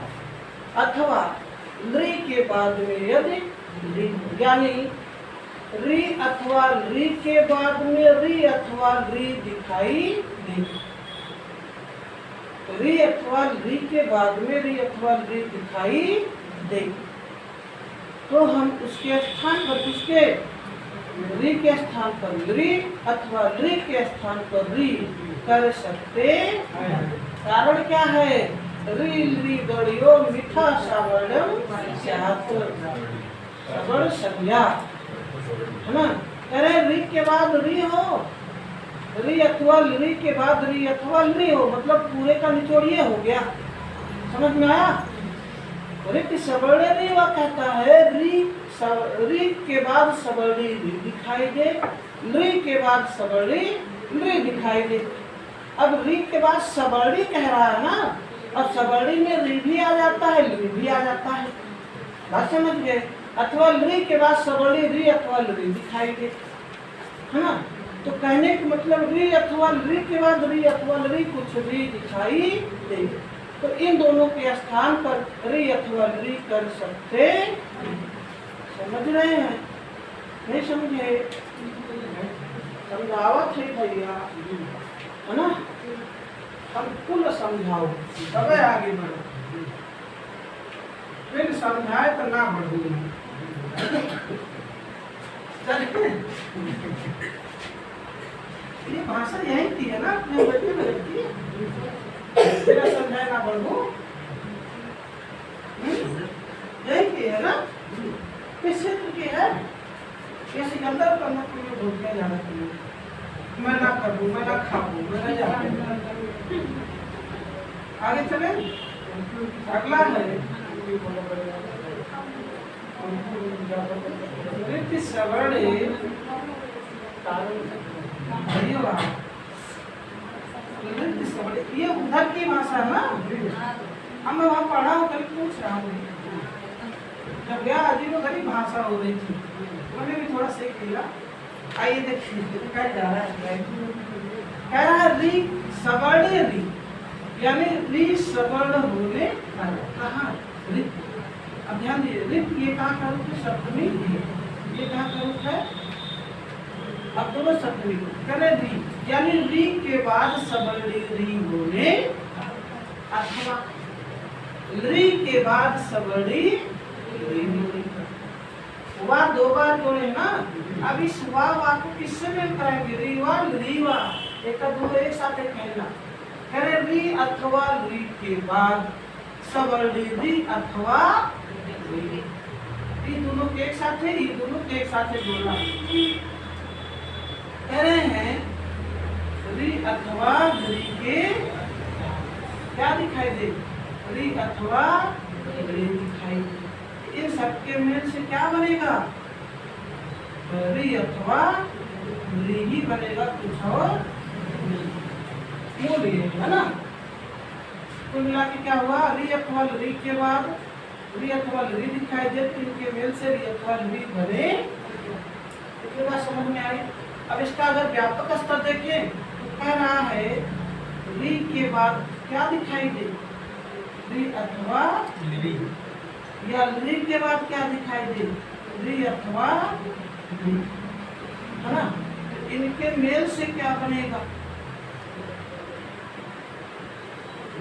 अथवा री के बाद में यदि री हो, यानी री अथवा री के बाद में री अथवा री दिखाई दे। री अथवा री के बाद में री अथवा री दिखाई दे, तो हम उसके स्थान पर उसके री के स्थान पर री अथवा री के स्थान पर री कर सकते हैं। कारण क्या है? री री गड़ियो मीठा सावर्णम सवर्ण संज्ञा, है ना। अरे री के बाद री हो, री अथवा री के बाद री अथवा री हो, मतलब पूरे का निचोड़िए हो गया। समझ में आया? ऋति सवर्णे री वह कहता है री के बाद सवर्णी री दिखाई दे, री के बाद सवर्णी री दिखाई दे। अब री के बाद सबड़ी कह रहा है ना, अब सबड़ी में री भी आ जाता है, ली भी आ जाता है, बात समझ गए। अथवा री के बाद सबड़ी री अथवा ली दिखाई दे, है ना। तो कहने का मतलब री अथवा ली के बाद री अथवा ली कुछ भी दिखाई दे, तो इन दोनों के स्थान पर री अथवा ली कर सकते। समझ रहे हैं? नहीं समझे? समझावत है भैया, है ना। हम कुल समझाओ तब आगे बढ़ो, फिर समझाए तो ना बढ़ो। ये भाषा यही की है ना, अपने बच्चे में रहती है, फिर समझाए ना बढ़ो, यही की है ना। किस क्षेत्र की है? ये सिकंदर कर्नाटक में भूल के जाना चाहिए, मैं ना करूँ, मैं ना खाऊं, मैं ना जाऊँ। आगे चले, अगला है ऋति सवर्णे, ये उधर की भाषा है ना। हम वहाँ पढ़ा हूँ, कल पूछ रहा हूँ, जब गया अजीब गरीब भाषा हो रही थी, मैंने भी थोड़ा सीख लिया। आइए देखिए क्या जा रहा है, कह रहा है री सवर्ण री, यानी री सवर्ण होने कहाँ री। अब ध्यान दीजिए, रित ये कहाँ का रूप है? सप्तमी। ये कहाँ का रूप है? अब दोनों सप्तमी करे री, यानी री के बाद सवर्ण री होने, अथवा री के बाद सवर्ण री होने। वाह दो बार जोड़े ना। अब इस वाह को किससे मेल कराएंगे? रीवा रीवा, एक दो एक साथ कहना, करे री अथवा री के बाद सवर्ण री अथवा री, ये दोनों के एक साथ है, ये दोनों के एक साथ जोड़ना। कह रहे हैं री अथवा री के क्या दिखाई दे? री अथवा री दिखाई दे। इन सबके मेल से क्या बनेगा? री अथवा री ही बनेगा, कुछ और मूल ये है ना। कुल मिला के क्या हुआ? री अथवा री के बाद री अथवा री दिखाई दे, तो इनके मेल से री अथवा री बने। इतनी बात समझ में आई। अब इसका अगर व्यापक स्तर देखें तो कह रहा है री के बाद क्या दिखाई दे? री अथवा री, या री के बाद क्या दिखाई दे? री अथवा री, है ना। इनके मेल से क्या बनेगा?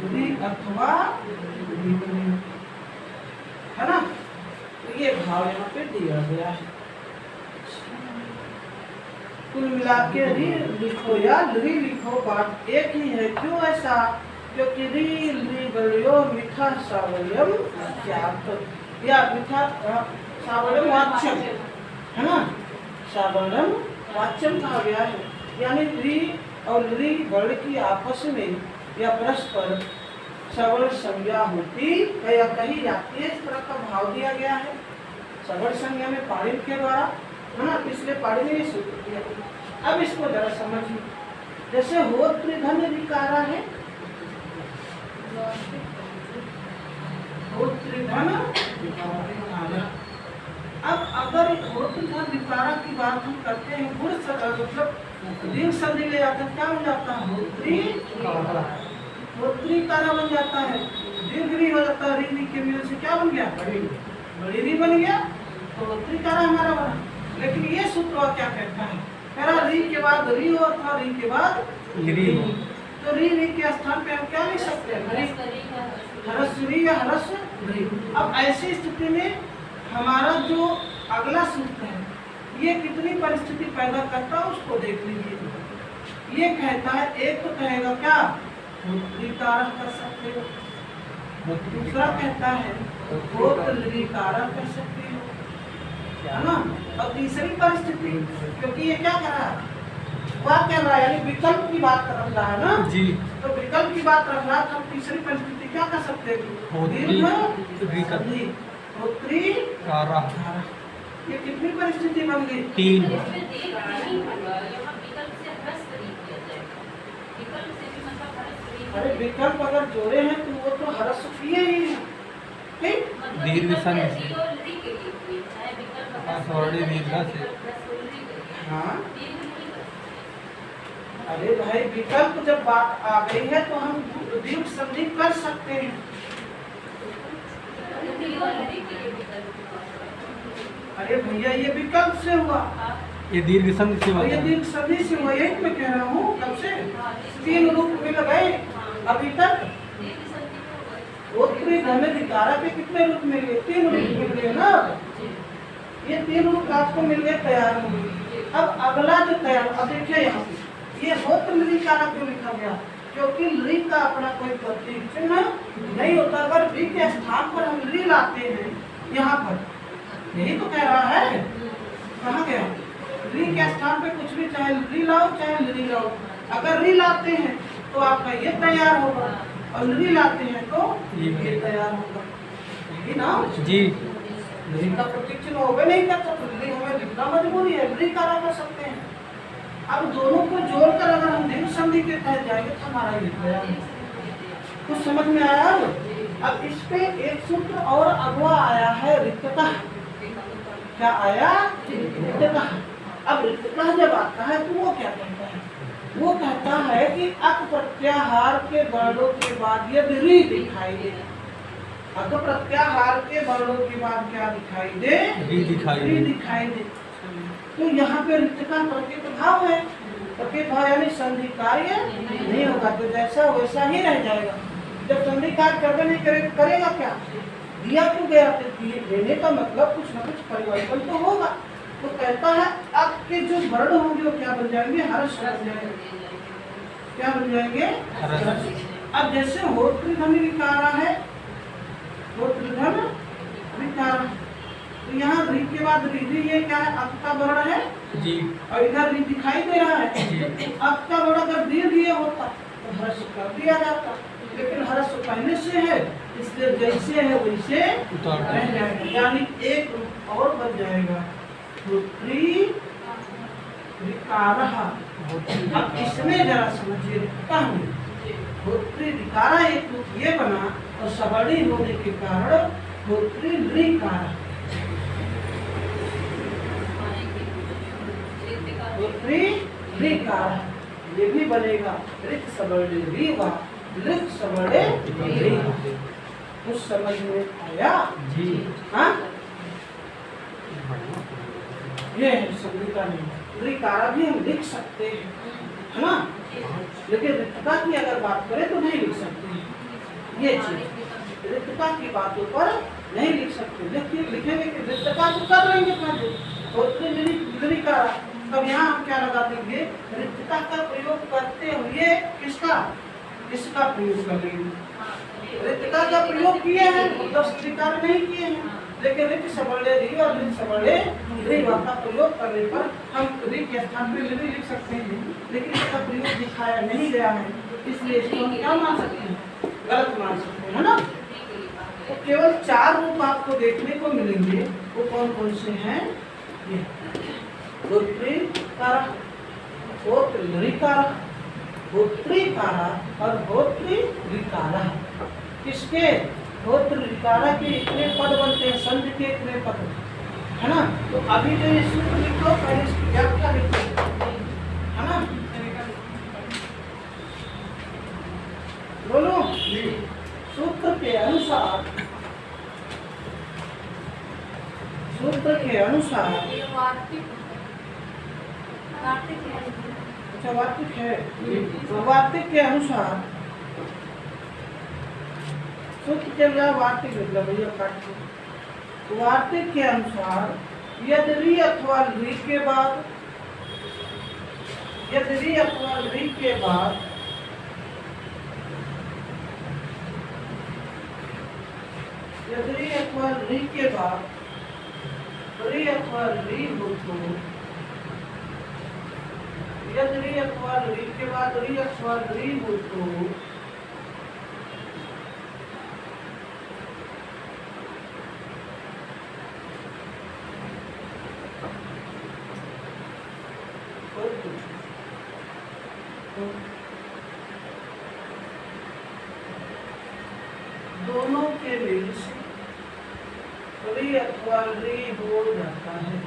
री अथवा री बनेगा, है ना। तो ये भाव यहाँ पे दिया गया है। कुल मिला के री लिखो या री लिखो, बात एक ही है। क्यों ऐसा? क्योंकि री ली बलियो मीठा सावयम या मीठा सावयम वाच्यम, है ना। सावयम वाच्यम कहा गया है, यानी री और री वर्ण की आपस में या परस्पर सवर्ण संज्ञा होती है या कही जाती है, इस तरह का भाव दिया गया है सवर्ण संज्ञा में पाणिनि के द्वारा, है ना। इसलिए पाणिनि ने सूत्र दिया। अब इसको जरा समझिए, जैसे होत्र धन विकारा है, होत्र धन विकारा। अब अगर होत्र धन विकारा की बात हम करते हैं, गुण मतलब दीर्घ संधि ले जाते हैं, क्या बन जाता है? होत्री होत्री कारा बन जाता है, दीर्घ री हो जाता है। री के मेल से क्या बन गया? बड़ी री बन गया, तो होत्री कारा हमारा बना। लेकिन ये सूत्र क्या कहता है? कह रहा री के बाद री हो अथवा री के बाद री, तो री के स्थान पे हम क्या लिख सकते हैं? हरस री या हरस री। अब ऐसी स्थिति में हमारा जो अगला सूत्र है ये कितनी परिस्थिति पैदा करता है उसको देख लीजिए। ये कहता है, एक तो कहेगा क्या? कारक कर सकते हो, दूसरा कहता है कारक कर सकते हो, है ना। और तीसरी परिस्थिति, क्योंकि ये क्या कर रहा है? बात कर रहा है, यानी विकल्प की बात कर रहा है ना जी। तो विकल्प की बात रख रहा है, तो तीसरी परिस्थिति क्या कर सकते हैं? ये कितनी परिस्थिति बन गई? 3। अरे विकल्प अगर जोड़े हैं तो वो तो ह्रस्व किए ही हैं, ठीक। दीर्घ संधि से सवर्णी दीर्घ से। हाँ अरे भाई विकल्प जब बात आ गई है तो हम दीर्घ संधि कर सकते हैं। अरे भैया ये विकल्प से हुआ, ये दीर्घ संधि से और ये होता है। दीर्घ संधि से हुआ, यही मैं कह रहा हूँ कब से। 3 रूप मिल गए अभी तक। उत्तरी धन विकारा के कितने रूप मिल गए? 3 रूप मिल गए ना। ये 3 रूप आपको मिल गए तैयार हो गए। अब अगला जो तैयार, अब देखिए यहाँ पे ये होत्र लिकारा क्यों लिखा गया? क्योंकि ली का अपना कोई प्रतीक चिन्ह नहीं होता। अगर ली के स्थान पर हम ली लाते हैं यहाँ पर, यही तो कह रहा है। कहाँ गया? ली के स्थान पे कुछ भी, चाहे ली लाओ चाहे ली लाओ। अगर ली लाते हैं तो आपका ये तैयार होगा, और ली लाते हैं तो ये तैयार होगा, यही ना जी। ली का प्रतीक चिन्ह होगा नहीं करता तो ली हमें लिखना मजबूरी है, ली कारा कर सकते हैं। अब दोनों को जोड़कर अगर हम दीर्घ संधि के तहत जाएंगे तो हमारा ये तैयार है। कुछ समझ में आया? अब इस पे एक सूत्र और अगवा आया है, रिक्तता। क्या आया? रिक्तता। अब रिक्तता जब आता है तो वो क्या कहता है? वो कहता है कि अक प्रत्याहार के वर्णों के बाद यदि री दिखाई दे, अक प्रत्याहार के वर्णों के बाद क्या दिखाई दे? री दिखाई दे। तो यहाँ पे रिक्तता प्रत्येक भाव है। प्रत्येक भाव यानी संधि कार्य नहीं होगा, तो जैसा वैसा ही रह जाएगा। जब संधि कार्य करवे नहीं करेगा क्या? दिया क्यों गया? देने का मतलब कुछ न कुछ परिवर्तन तो होगा। तो कहता है आपके जो वर्ण होंगे वो क्या बन जाएंगे? हर्ष बन जाएंगे। क्या बन जाएंगे? अब जैसे होत्र धन विकारा है, होत्र धन विकारा, तो यहाँ री के बाद री, ये क्या है? अक का वर्ण है जी। और इधर री दिखाई दे रहा है। अक का वर्ण अगर दीर्घ ये होता तो हर्ष कर दिया जाता, लेकिन हर्ष पहले से है, इसलिए जैसे है वैसे रह जाएगा, यानी एक रूप और बन जाएगा, होत्री विकारः। अब इसमें जरा समझिए, होत्री विकारा एक रूप ये बना और सवर्णी होने के कारण होत्री लिकार, होत्री लिकार ये भी बनेगा। रिक्त सवर्णी रीवा, लिख सवर्णे री। कुछ समझ में आया? जी। हाँ, ये है संधि का नियम। रिकारा भी हम लिख सकते हैं, है ना, लेकिन रिक्तता की अगर बात करें तो नहीं लिख सकते। ये चीज रिक्तता की बातों पर नहीं लिख सकते। लिखेंगे कि रिक्तता तो कर लेंगे पहले, तब यहाँ हम क्या लगा देंगे? रिक्तता का प्रयोग करते हुए किसका प्रयोग कर लेंगे? रिक्तता का प्रयोग किए हैं, मतलब स्वीकार नहीं किए हैं, लेकिन रिक्त सवर्णे री और रिक्त सवर्णे री का प्रयोग करने पर हम री के स्थान पर री लिख सकते हैं, लेकिन इसका प्रयोग दिखाया नहीं गया है, इसलिए इसको हम क्या मान सकते हैं? गलत मान सकते हैं, है ना। तो केवल 4 रूप आपको देखने को मिलेंगे। वो कौन कौन से हैं? ये होत्री कारा, होत्र लिकारा, होत्री कारा और होत्री लिकारा। किसके? होत्र लिकारा के इतने पद बनते हैं, संधि के इतने पद, है ना। तो अभी जो ये सूत्र लिखो, पहले इसकी व्याख्या लिखो, है ना। बोलो। सूत्र के अनुसार, सूत्र के अनुसार, अच्छा वार्तिक है, तो वार्तिक के अनुसार सूत्र के लिए वार्तिक मतलब भैया काट। वार्तिक के अनुसार यदि री अथवा री के बाद, यदि री अथवा री के बाद यदि री अथवा री के बाद री अथवा री हो तो, यदि री अथवा री के बाद री अथवा री हो तो री अथवा री हो जाता है।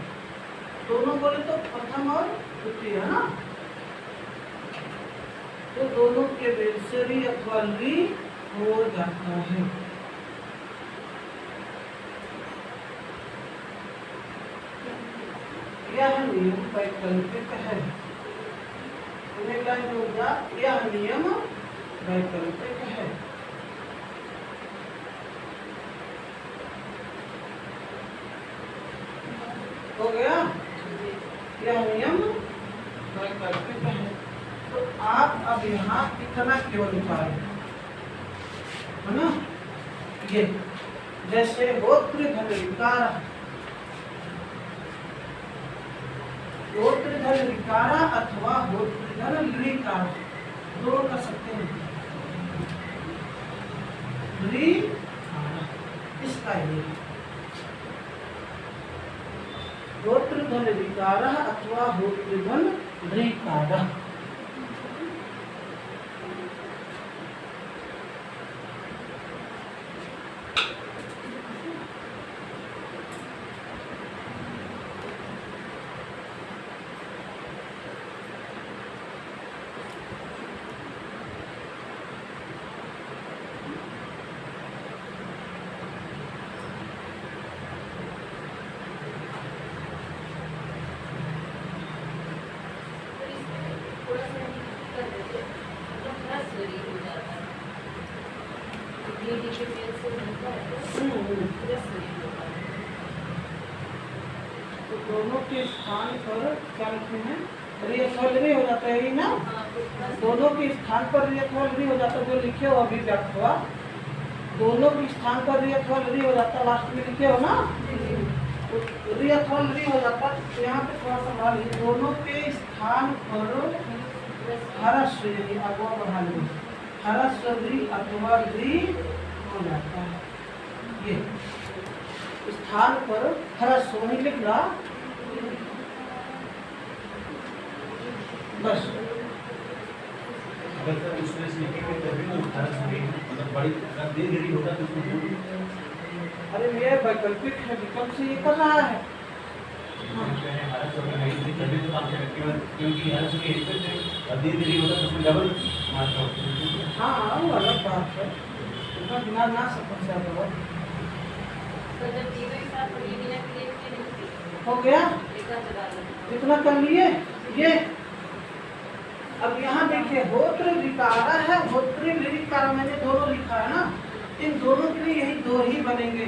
दोनों बोले तो प्रथम और द्वितीय है ना, तो दोनों के भेद से री अथवा री हो जाता है। यह नियम वैकल्पिक है। यह नियम वैकल्पिक है। हो गया, यह नियम वैकल्पिक है। तो आप अब यहाँ इतना क्यों निकालें, है ना, ये जैसे होत्र धन विकार, होत्र धन विकारा अथवा होत्र धन लिकार, दोनों कर सकते हैं। ली इसका ये होत्र धन विकारा अथवा होत्र धन लिकारा। तो दोनों के स्थान पर क्या लिखते हैं, री अथवा री हो जाता है ना, दोनों के स्थान पर री अथवा री हो जाता है, जो लिखे हो अभी व्याप्त हुआ, दोनों के स्थान पर री अथवा री हो जाता है, लास्ट में लिखे हो ना, तो री अथवा री हो जाता है। तो यहाँ पे थोड़ा सा मान लीजिए, दोनों के स्थान पर हरस्व अगवा बढ़ा लीजिए, हरस्व री अथवा री हो जाता है। ये स्थान पर हरस्व नहीं लिख रहा, बस अगर सर उसमें से लिखेंगे तभी तो हरस्व री, मतलब बड़ी दीर्घ री होगा तो उसमें अरे ये वैकल्पिक है, विकल्प से ये कर रहा है। हरस्व री नहीं थी तभी तो काम करेंगे, क्योंकि हरस्व री एक और दीर्घ री होगा तो उसमें डबल मात्रा होती है। हाँ वो अलग बात है, इतना बिना ना समस्या तो हो गया, इतना कर लिए। ये अब यहाँ देखिए होत्र विकारा है, होत्र विकारा, मैंने दोनों लिखा है ना, इन दोनों के लिए यही दो ही बनेंगे।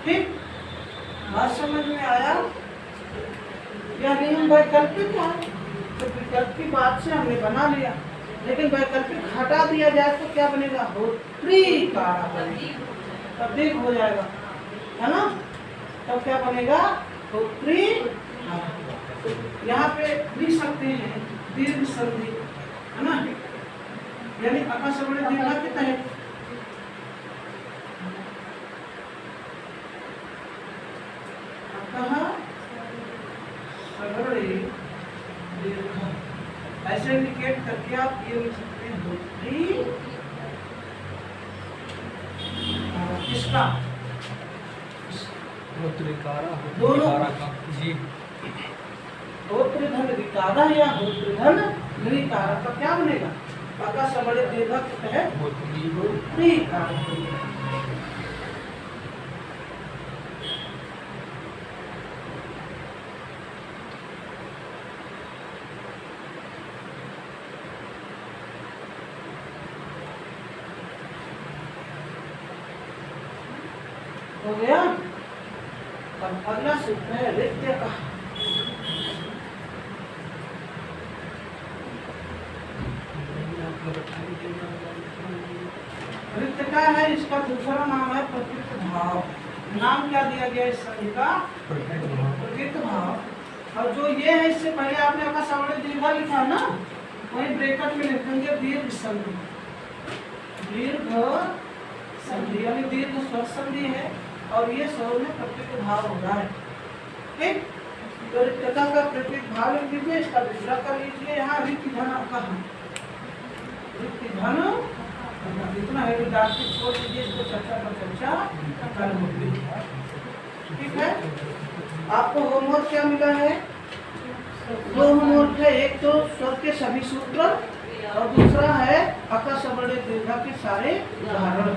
ठीक, बात समझ में आया? यह नियम वैकल्पिक है, तो विकल्प की बात से हमने बना लिया, लेकिन वैकल्पिक हटा दिया जाए तो क्या बनेगा, होत्रिकारा बनेगा, तब्दील हो जाएगा, है ना, तब क्या बनेगा, होत्री। यहाँ पे लिख सकते हैं दीर्घ संधि, है ना, यानी अकाशवर्ण दीर्घ के तहत ऐसे इंडिकेट करके आप ये लिख सकते हैं, होत्री किसका, दोनों जी, होत्र धन विकारा या होत्र धन निर्विकारा का क्या बनेगा, पका सबड़े दीर्घ के तहत होत्रिकारा। हो गया। अब अगला सूत्र है रित्य का। रित्य का है, इसका दूसरा नाम है प्रकृत भाव। नाम क्या दिया गया इस संधि का, प्रकृत भाव। और जो ये है, इससे पहले आपने अपना सवर्ण दीर्घ लिखा है ना, वही ब्रैकेट में लिखेंगे दीर्घ संधि। दीर्घ संधि यानी दीर्घ स्वर संधि है, और ये स्वर में प्रकृत भाव हो रहा है। ठीक, तो रिक्तता का प्रकृत भाव लिख लीजिए, इसका दूसरा कर लीजिए। यहाँ रिक्ति धन आपका है, रिक्ति धन इतना है, छोड़ दीजिए, इसको चर्चा पर चर्चा कर होगी। ठीक है। आपको होमवर्क क्या मिला है? दो होमवर्क है, एक तो स्वर के सभी सूत्र और दूसरा है अका सबड़े दीर्घा के सारे उदाहरण।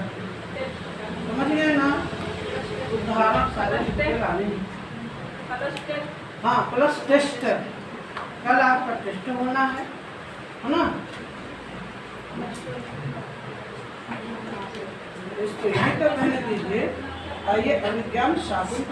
समझ गए ना? उदाहरण सारे लिखे लाने हैं। हाँ, प्लस टेस्ट। कल आपका टेस्ट होना है ना? इसको यहीं तक रहने दीजिए। आइए अभिज्ञान साबुन